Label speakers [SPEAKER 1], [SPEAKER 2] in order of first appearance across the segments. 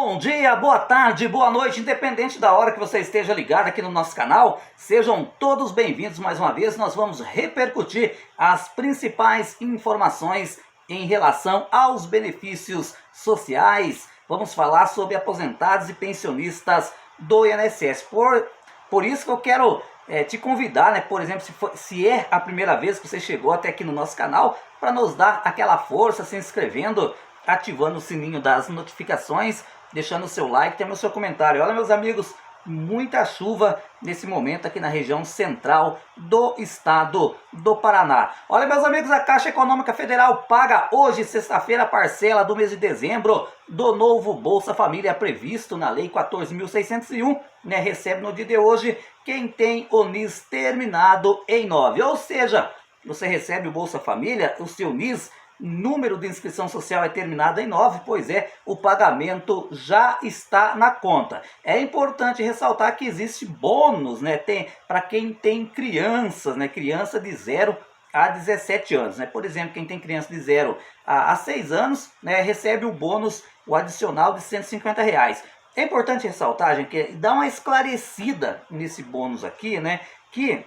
[SPEAKER 1] Bom dia, boa tarde, boa noite, independente da hora que você esteja ligado aqui no nosso canal, sejam todos bem-vindos mais uma vez. Nós vamos repercutir as principais informações em relação aos benefícios sociais. Vamos falar sobre aposentados e pensionistas do INSS. Por isso que eu quero te convidar, né, por exemplo, se é a primeira vez que você chegou até aqui no nosso canal, para nos dar aquela força, se inscrevendo, ativando o sininho das notificações, deixando o seu like, também o seu comentário. Olha, meus amigos, muita chuva nesse momento aqui na região central do estado do Paraná. Olha, meus amigos, a Caixa Econômica Federal paga hoje, sexta-feira, a parcela do mês de dezembro do novo Bolsa Família previsto na Lei 14.601, né? Recebe no dia de hoje quem tem o NIS terminado em 9. Ou seja, você recebe o Bolsa Família, o seu NIS, número de inscrição social é terminado em 9, pois o pagamento já está na conta. É importante ressaltar que existe bônus, né, para quem tem crianças, né, criança de 0 a 17 anos. Né? Por exemplo, quem tem criança de 0 a 6 anos, né, recebe o bônus, o adicional de R$150. É importante ressaltar, gente, que dá uma esclarecida nesse bônus aqui, né, que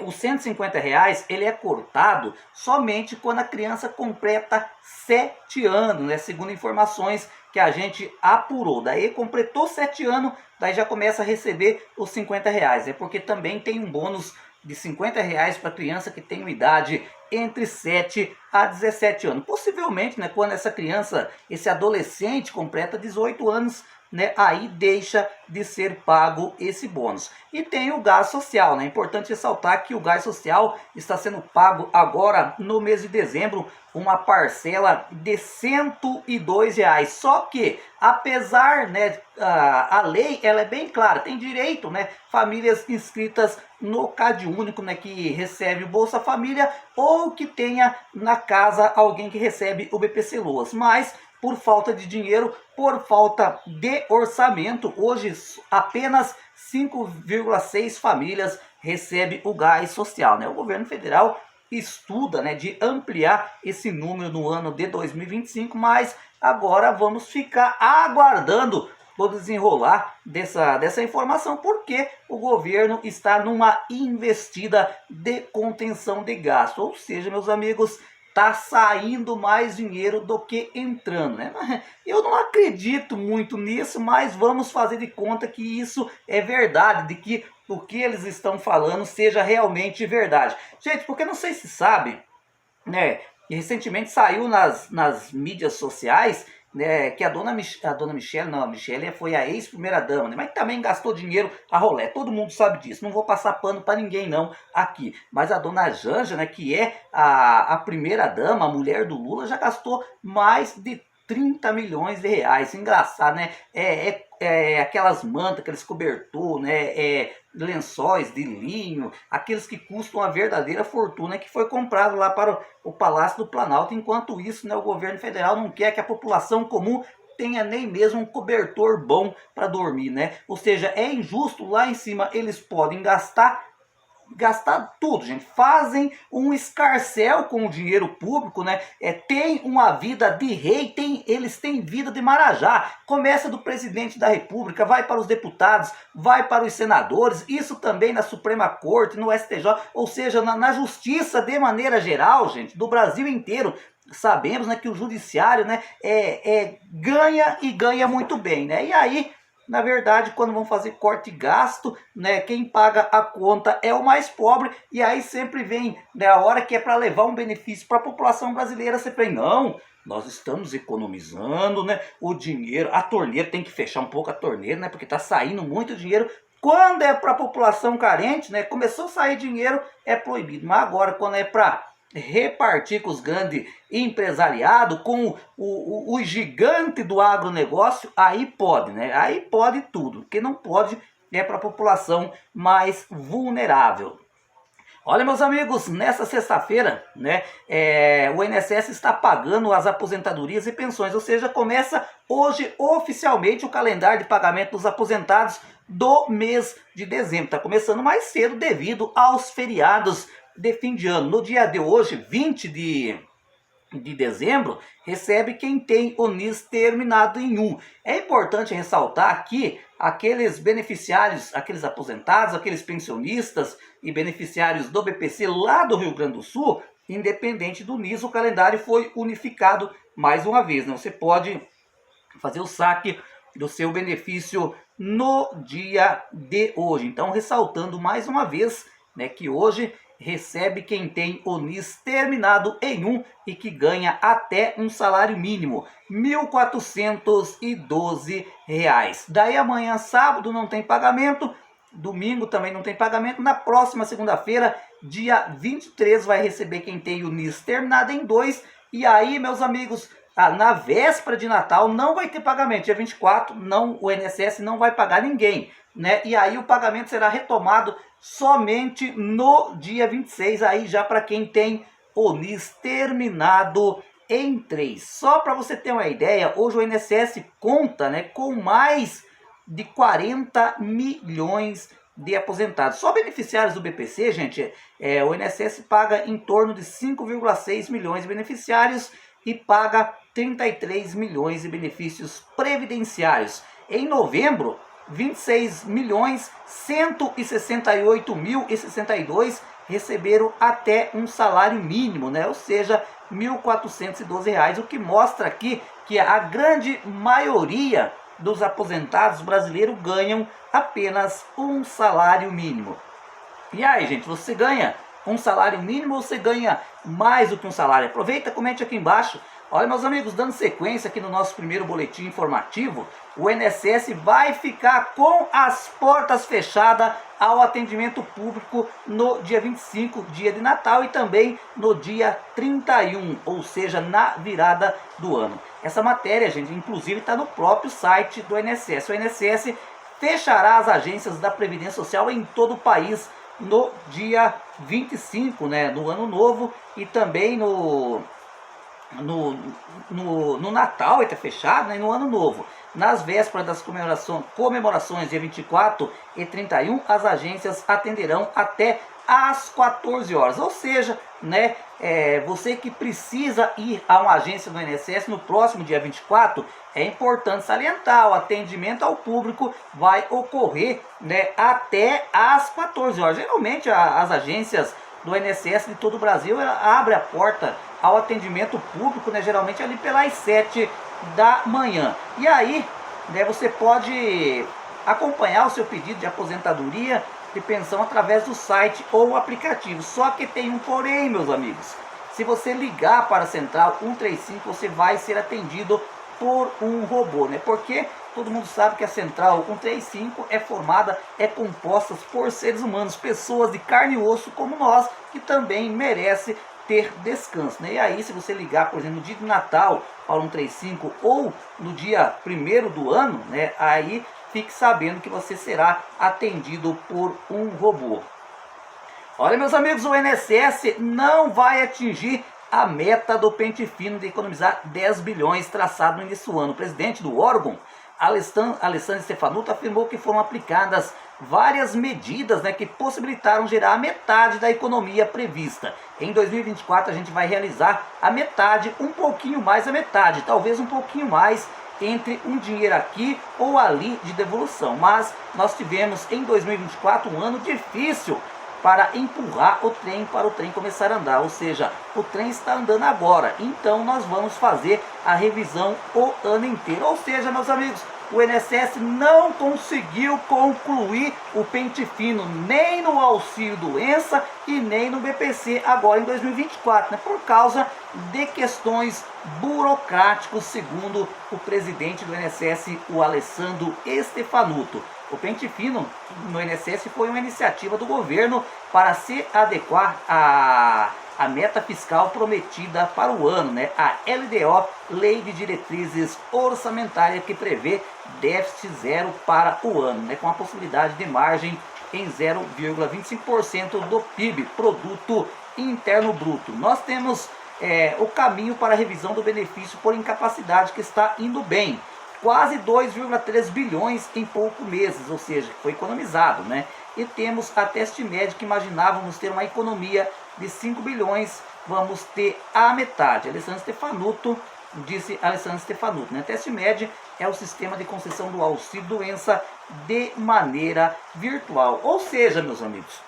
[SPEAKER 1] os R$150 ele é cortado somente quando a criança completa 7 anos, né? Segundo informações que a gente apurou. Daí completou 7 anos, daí já começa a receber os R$50. É porque também tem um bônus de R$50 para criança que tem uma idade entre 7 a 17 anos. Possivelmente, né, quando essa criança, esse adolescente completa 18 anos, né, aí deixa de ser pago esse bônus. E tem o gás social, né? É importante ressaltar que o gás social está sendo pago agora no mês de dezembro, uma parcela de R$102. Só que, apesar, né, a lei ela é bem clara, tem direito, né, famílias inscritas no CadÚnico, né, que recebe o Bolsa Família, ou que tenha na casa alguém que recebe o BPC Loas, mas por falta de dinheiro, por falta de orçamento, hoje apenas 5,6 famílias recebem o gás social, né? O governo federal estuda, né, de ampliar esse número no ano de 2025, mas agora vamos ficar aguardando o desenrolar dessa informação, porque o governo está numa investida de contenção de gasto, ou seja, meus amigos, tá saindo mais dinheiro do que entrando, né? Eu não acredito muito nisso, mas vamos fazer de conta que isso é verdade, de que o que eles estão falando seja realmente verdade. Gente, porque não sei se sabem, né? Recentemente saiu nas mídias sociais, né, que a dona Michelle, não, a Michelle foi a ex-primeira-dama, né, mas também gastou dinheiro a rolé, todo mundo sabe disso, não vou passar pano para ninguém não aqui, mas a dona Janja, né, que é a primeira-dama, a mulher do Lula, já gastou mais de R$30 milhões. Engraçado, né? Aquelas mantas, aqueles cobertor, né? Lençóis de linho, aqueles que custam uma verdadeira fortuna, que foi comprado lá para o Palácio do Planalto. Enquanto isso, né, o governo federal não quer que a população comum tenha nem mesmo um cobertor bom para dormir, né? Ou seja, é injusto. Lá em cima eles podem gastar tudo, gente. Fazem um escarcéu com o dinheiro público, né? Tem uma vida de rei, eles têm vida de marajá. Começa do presidente da república, vai para os deputados, vai para os senadores, isso também na Suprema Corte, no STJ, ou seja, na justiça de maneira geral, gente, do Brasil inteiro. Sabemos, né, que o judiciário, né, ganha e ganha muito bem, né? E aí, na verdade, quando vão fazer corte e gasto, né, quem paga a conta é o mais pobre, e aí sempre vem, né, a hora que é para levar um benefício para a população brasileira, sempre vem, não, nós estamos economizando, né, o dinheiro, a torneira tem que fechar um pouco a torneira, né, porque está saindo muito dinheiro. Quando é para a população carente, né, começou a sair dinheiro, é proibido, mas agora quando é para repartir com os grandes empresariados, com o gigante do agronegócio, aí pode, né? Aí pode tudo. O que não pode é para a população mais vulnerável. Olha, meus amigos, nessa sexta-feira, né, o INSS está pagando as aposentadorias e pensões, ou seja, começa hoje oficialmente o calendário de pagamento dos aposentados do mês de dezembro. Está começando mais cedo devido aos feriados de fim de ano. No dia de hoje, 20 de de dezembro, recebe quem tem o NIS terminado em 1. É importante ressaltar que aqueles beneficiários, aqueles aposentados, aqueles pensionistas e beneficiários do BPC lá do Rio Grande do Sul, independente do NIS, o calendário foi unificado mais uma vez, né? Você pode fazer o saque do seu benefício no dia de hoje. Então, ressaltando mais uma vez, né, que hoje recebe quem tem o NIS terminado em 1 e que ganha até um salário mínimo, R$ 1.412. Daí amanhã, sábado, não tem pagamento, domingo também não tem pagamento. Na próxima segunda-feira, dia 23, vai receber quem tem o NIS terminado em 2. E aí, meus amigos, na véspera de Natal não vai ter pagamento. Dia 24, não, o INSS não vai pagar ninguém, né? E aí o pagamento será retomado somente no dia 26, aí já para quem tem o NIS terminado em 3. Só para você ter uma ideia, hoje o INSS conta, né, com mais de 40 milhões de aposentados. Só beneficiários do BPC, gente, o INSS paga em torno de 5,6 milhões de beneficiários e paga 33 milhões de benefícios previdenciários. Em novembro, 26.168.062 receberam até um salário mínimo, né? Ou seja, R$ 1.412, o que mostra aqui que a grande maioria dos aposentados brasileiros ganham apenas um salário mínimo. E aí, gente, você ganha um salário mínimo ou você ganha mais do que um salário? Aproveita, comente aqui embaixo. Olha, meus amigos, dando sequência aqui no nosso primeiro boletim informativo, o INSS vai ficar com as portas fechadas ao atendimento público no dia 25, dia de Natal, e também no dia 31, ou seja, na virada do ano. Essa matéria, gente, inclusive está no próprio site do INSS. O INSS fechará as agências da Previdência Social em todo o país no dia 25, né, no ano novo, e também no Natal vai estar fechado, né, e no ano novo. Nas vésperas das comemorações dia 24 e 31, as agências atenderão até às 14 horas. Ou seja, né, você que precisa ir a uma agência do INSS no próximo dia 24, é importante salientar, o atendimento ao público vai ocorrer, né, até às 14 horas. Geralmente as agências do INSS de todo o Brasil abrem a porta ao atendimento público, né, geralmente ali pelas 7 da manhã. E aí, né, você pode acompanhar o seu pedido de aposentadoria, de pensão, através do site ou aplicativo. Só que tem um porém, meus amigos. Se você ligar para a Central 135, você vai ser atendido por um robô, né? Porque todo mundo sabe que a Central 135 é composta por seres humanos, pessoas de carne e osso como nós, que também merece ter descanso, né? E aí, se você ligar, por exemplo, no dia de Natal para 135 ou no dia 1º do ano, né, aí fique sabendo que você será atendido por um robô. Olha, meus amigos, o INSS não vai atingir a meta do pente fino de economizar 10 bilhões traçado no início do ano. O presidente do órgão, Alessandro Stefanuto, afirmou que foram aplicadas várias medidas, né, que possibilitaram gerar a metade da economia prevista. Em 2024 a gente vai realizar a metade, um pouquinho mais a metade, talvez um pouquinho mais, entre um dinheiro aqui ou ali de devolução. Mas nós tivemos em 2024 um ano difícil para empurrar o trem para o trem começar a andar, ou seja, o trem está andando agora, então nós vamos fazer a revisão o ano inteiro. Ou seja, meus amigos, o INSS não conseguiu concluir o pente fino nem no auxílio doença e nem no BPC agora em 2024, né, por causa de questões burocráticas, segundo o presidente do INSS, o Alessandro Stefanuto. O pente fino no INSS foi uma iniciativa do governo para se adequar à meta fiscal prometida para o ano, né? A LDO, Lei de Diretrizes Orçamentárias, que prevê déficit zero para o ano, né? Com a possibilidade de margem em 0,25% do PIB, Produto Interno Bruto. Nós temos o caminho para a revisão do benefício por incapacidade, que está indo bem. Quase 2,3 bilhões em poucos meses, ou seja, foi economizado, né? E temos a Teste Médica, que imaginávamos ter uma economia de 5 bilhões vamos ter a metade. Alessandro Stefanuto, disse Alessandro Stefanuto, né? TestMed é o sistema de concessão do auxílio-doença de maneira virtual. Ou seja, meus amigos,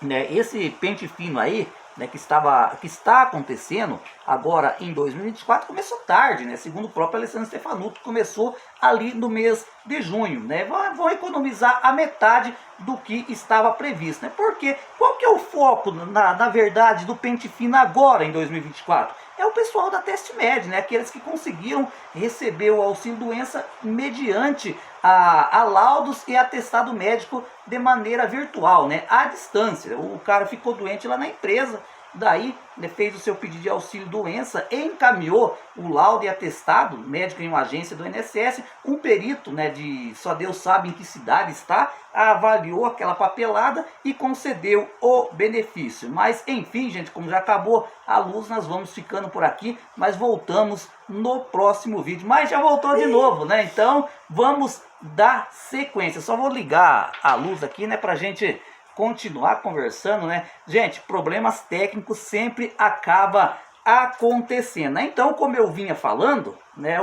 [SPEAKER 1] né, esse pente fino aí, né, que está acontecendo agora em 2024, começou tarde, né? Segundo o próprio Alessandro Stefanuto, começou ali no mês de junho, né? Vão economizar a metade do que estava previsto, né? Porque qual que é o foco, na verdade, do pente fino agora em 2024? É o pessoal da TestMed, né? Aqueles que conseguiram receber o auxílio-doença mediante a laudos e atestado médico de maneira virtual, né? À distância. O cara ficou doente lá na empresa, daí ele fez o seu pedido de auxílio-doença, encaminhou o laudo e atestado médico em uma agência do INSS, um perito, né, de só Deus sabe em que cidade está, avaliou aquela papelada e concedeu o benefício. Mas enfim, gente, como já acabou a luz, nós vamos ficando por aqui, mas voltamos no próximo vídeo. Mas já voltou de novo, né? Então vamos dar sequência. Só vou ligar a luz aqui, né, pra gente continuar conversando, né? Gente, problemas técnicos sempre acaba acontecendo, né? Então, como eu vinha falando, né,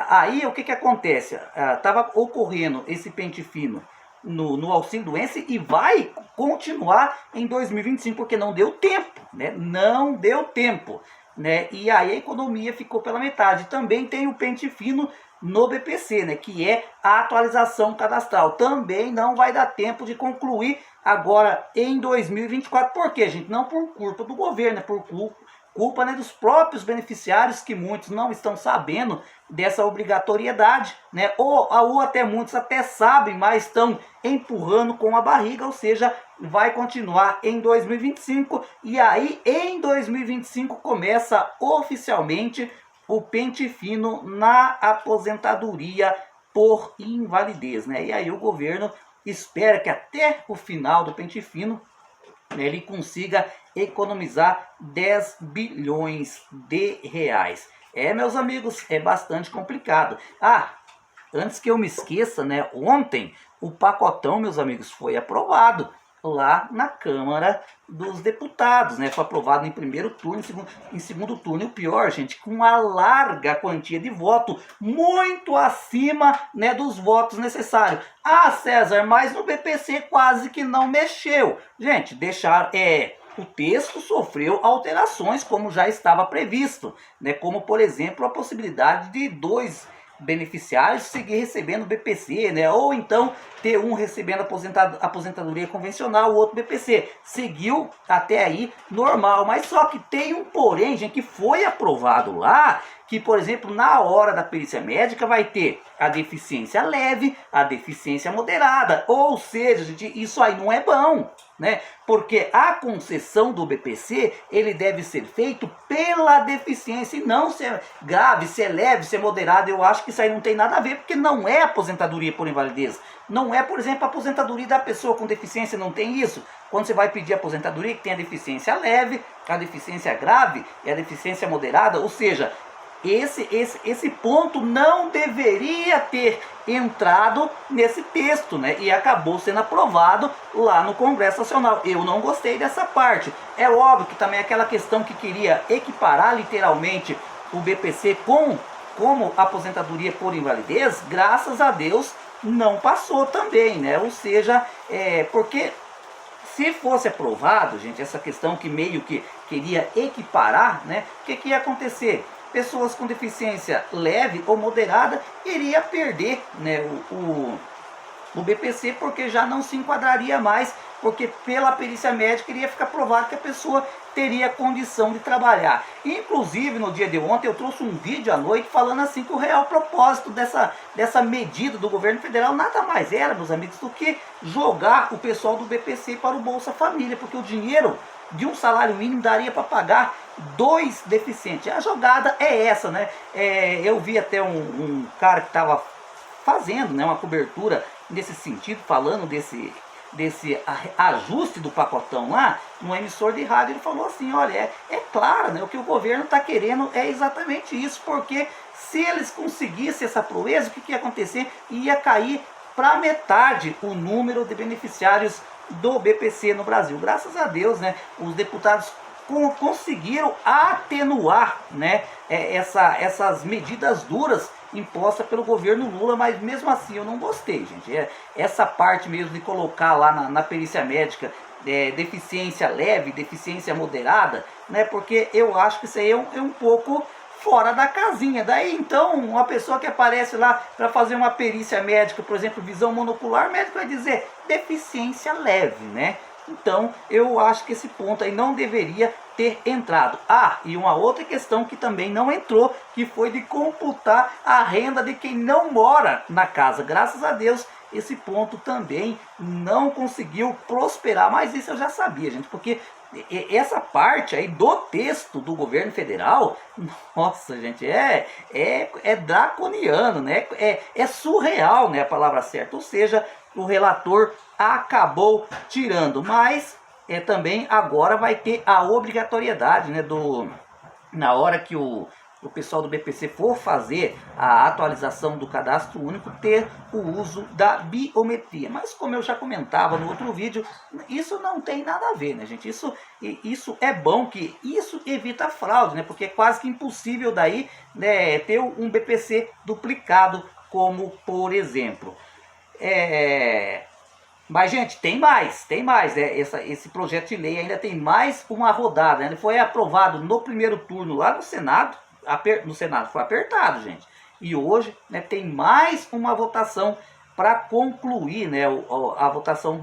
[SPEAKER 1] aí o que acontece? Tava ocorrendo esse pente fino no auxílio-doença e vai continuar em 2025, porque não deu tempo, né? Não deu tempo, né? E aí a economia ficou pela metade. Também tem o pente fino no BPC, né, que é a atualização cadastral. Também não vai dar tempo de concluir agora em 2024. Por quê, gente? Não por culpa do governo, é por culpa, né, dos próprios beneficiários, que muitos não estão sabendo dessa obrigatoriedade, né? Ou até muitos até sabem, mas estão empurrando com a barriga, ou seja, vai continuar em 2025. E aí em 2025 começa oficialmente o pente fino na aposentadoria por invalidez, né? E aí o governo espera que até o final do pente fino, né, ele consiga economizar 10 bilhões de reais. Meus amigos, é bastante complicado. Antes que eu me esqueça, né, ontem o pacotão, meus amigos, foi aprovado lá na Câmara dos Deputados, né? Foi aprovado em primeiro turno, em segundo turno. E o pior, gente, com uma larga quantia de voto, muito acima, né, dos votos necessários. César, mas no BPC quase que não mexeu. Gente, o texto sofreu alterações, como já estava previsto, né? Como, por exemplo, a possibilidade de dois beneficiários seguir recebendo BPC, né? Ou então ter um recebendo aposentadoria convencional, o outro BPC. Seguiu até aí normal, mas só que tem um porém, gente, que foi aprovado lá, que, por exemplo, na hora da perícia médica vai ter a deficiência leve, a deficiência moderada. Ou seja, gente, isso aí não é bom, né? Porque a concessão do BPC, ele deve ser feito pela deficiência e não se é grave, se é leve, se é moderado. Eu acho que isso aí não tem nada a ver, porque não é aposentadoria por invalidez. Não é, por exemplo, a aposentadoria da pessoa com deficiência, não tem isso. Quando você vai pedir aposentadoria, que tem a deficiência leve, a deficiência grave e a deficiência moderada, ou seja, esse ponto não deveria ter entrado nesse texto, né? E acabou sendo aprovado lá no Congresso Nacional. Eu não gostei dessa parte. É óbvio que também aquela questão que queria equiparar literalmente o BPC como aposentadoria por invalidez, graças a Deus não passou também, né? Ou seja, porque se fosse aprovado, gente, essa questão que meio que queria equiparar, né? O que ia acontecer? Pessoas com deficiência leve ou moderada iria perder, né, o BPC, porque já não se enquadraria mais, porque pela perícia médica iria ficar provado que a pessoa teria condição de trabalhar. Inclusive, no dia de ontem, eu trouxe um vídeo à noite falando assim que o real propósito dessa medida do governo federal nada mais era, meus amigos, do que jogar o pessoal do BPC para o Bolsa Família, porque o dinheiro de um salário mínimo daria para pagar 2 deficientes. A jogada é essa, né? Eu vi até um cara que estava fazendo, né, uma cobertura nesse sentido, falando desse ajuste do pacotão lá, no emissor de rádio. Ele falou assim, olha, é claro, né, o que o governo está querendo é exatamente isso, porque se eles conseguissem essa proeza, o que ia acontecer? Ia cair para metade o número de beneficiários do BPC no Brasil. Graças a Deus, né, os deputados conseguiram atenuar, né, essas medidas duras impostas pelo governo Lula, mas mesmo assim eu não gostei, gente. Essa parte mesmo de colocar lá na perícia médica deficiência leve, deficiência moderada, né, porque eu acho que isso aí é um pouco fora da casinha. Daí então, uma pessoa que aparece lá para fazer uma perícia médica, por exemplo, visão monocular, o médico vai dizer deficiência leve, né? Então, eu acho que esse ponto aí não deveria ter entrado. Ah, e uma outra questão que também não entrou, que foi de computar a renda de quem não mora na casa. Graças a Deus, esse ponto também não conseguiu prosperar. Mas isso eu já sabia, gente, porque essa parte aí do texto do governo federal, nossa, gente, é draconiano, né? É surreal, né, a palavra certa. Ou seja, o relator acabou tirando, mas também agora vai ter a obrigatoriedade, né, na hora que o pessoal do BPC for fazer a atualização do cadastro único, ter o uso da biometria. Mas como eu já comentava no outro vídeo, isso não tem nada a ver, né, gente? Isso é bom, que isso evita fraude, né? Porque é quase que impossível daí, né, ter um BPC duplicado, como por exemplo. Mas, gente, tem mais, esse projeto de lei ainda tem mais uma rodada, né? Ele foi aprovado no primeiro turno lá no Senado, no Senado foi apertado, gente. E hoje, né, tem mais uma votação para concluir, né, a votação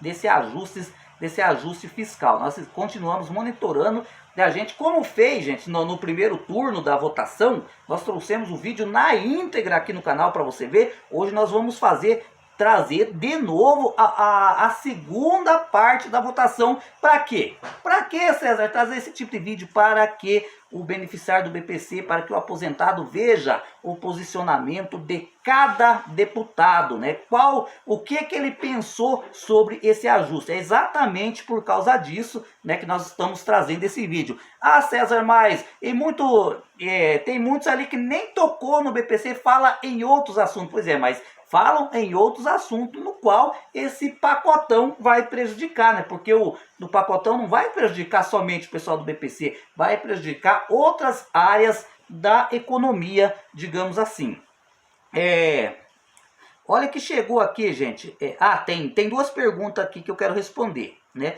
[SPEAKER 1] desse ajuste fiscal. Nós continuamos monitorando, né, a gente, como fez, gente, no primeiro turno da votação, nós trouxemos o vídeo na íntegra aqui no canal para você ver. Hoje nós vamos trazer de novo a segunda parte da votação. Para quê? Para que, César, trazer esse tipo de vídeo? Para que o beneficiário do BPC, para que o aposentado veja o posicionamento de cada deputado, né? O que ele pensou sobre esse ajuste. É exatamente por causa disso, né, que nós estamos trazendo esse vídeo. Ah, César, mas tem muitos ali que nem tocou no BPC, fala em outros assuntos. Pois é, mas falam em outros assuntos no qual esse pacotão vai prejudicar, né? Porque o pacotão não vai prejudicar somente o pessoal do BPC, vai prejudicar outras áreas da economia, digamos assim. Olha que chegou aqui, gente. Tem duas perguntas aqui que eu quero responder, né?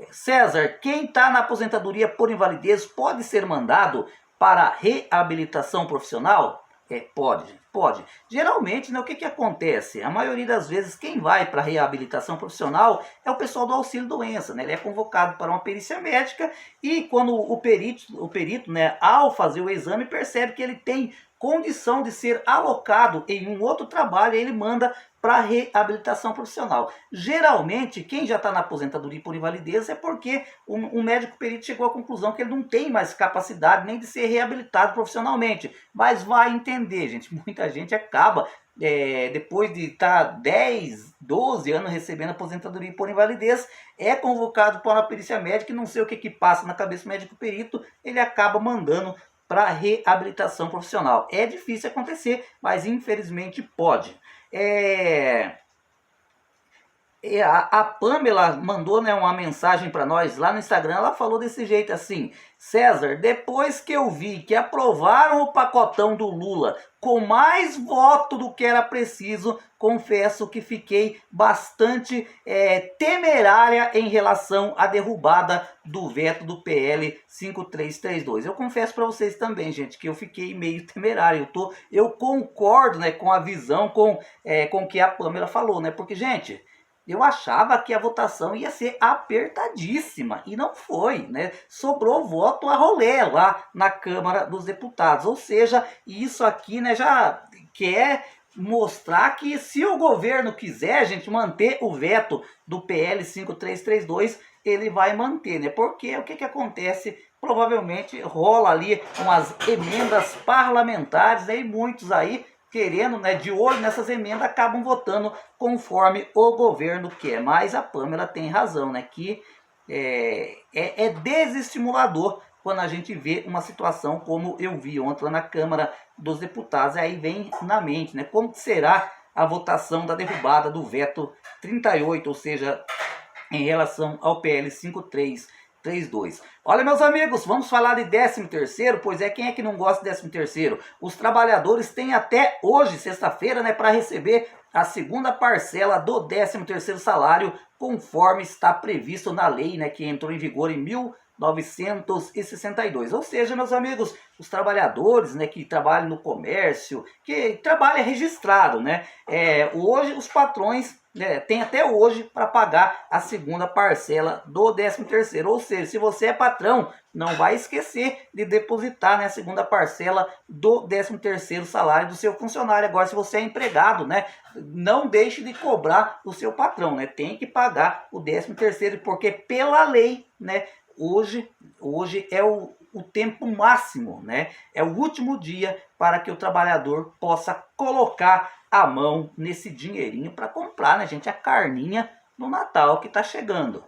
[SPEAKER 1] César, quem está na aposentadoria por invalidez pode ser mandado para reabilitação profissional? Pode. Geralmente, né, o que acontece? A maioria das vezes, quem vai para reabilitação profissional é o pessoal do auxílio doença, né? Ele é convocado para uma perícia médica e quando o perito, né, ao fazer o exame, percebe que ele tem condição de ser alocado em um outro trabalho, ele manda para reabilitação profissional. Geralmente, quem já está na aposentadoria por invalidez é porque o médico perito chegou à conclusão que ele não tem mais capacidade nem de ser reabilitado profissionalmente. Mas vai entender, gente, muita gente acaba, depois de estar 10, 12 anos recebendo aposentadoria por invalidez, é convocado para uma perícia médica e não sei o que passa na cabeça do médico perito, ele acaba mandando para reabilitação profissional. É difícil acontecer, mas infelizmente pode. A Pamela mandou, né, uma mensagem para nós lá no Instagram. Ela falou desse jeito assim: César, depois que eu vi que aprovaram o pacotão do Lula com mais voto do que era preciso, confesso que fiquei bastante temerária em relação à derrubada do veto do PL 5332. Eu confesso para vocês também, gente, que eu fiquei meio temerário. Eu concordo, né, com a visão, com o que a Pamela falou, né? Porque, gente, eu achava que a votação ia ser apertadíssima e não foi, né? Sobrou voto a rolê lá na Câmara dos Deputados. Ou seja, isso aqui, né, já quer mostrar que se o governo quiser, gente, manter o veto do PL 5332, ele vai manter, né? Porque o que acontece? Provavelmente rola ali umas emendas parlamentares, e muitos aí querendo, né, de olho nessas emendas, acabam votando conforme o governo quer. Mas a Pamela tem razão, né, que é desestimulador quando a gente vê uma situação como eu vi ontem lá na Câmara dos Deputados. Aí vem na mente, né, como será a votação da derrubada do veto 38, ou seja, em relação ao PL 5332. 32. Olha, meus amigos, vamos falar de 13º, pois é, quem é que não gosta de 13º? Os trabalhadores têm até hoje, sexta-feira, né, para receber a segunda parcela do 13º salário, conforme está previsto na lei, né, que entrou em vigor em 1962. Ou seja, meus amigos, os trabalhadores, né, que trabalham no comércio, que trabalham registrado, né, hoje os patrões tem até hoje para pagar a segunda parcela do 13º. Ou seja, se você é patrão, não vai esquecer de depositar, né, a segunda parcela do 13º salário do seu funcionário. Agora, se você é empregado, né, não deixe de cobrar do seu patrão, né, tem que pagar o 13º, porque pela lei, né, hoje é o tempo máximo, né? É o último dia para que o trabalhador possa colocar a mão nesse dinheirinho para comprar, né, gente, a carninha no Natal que está chegando.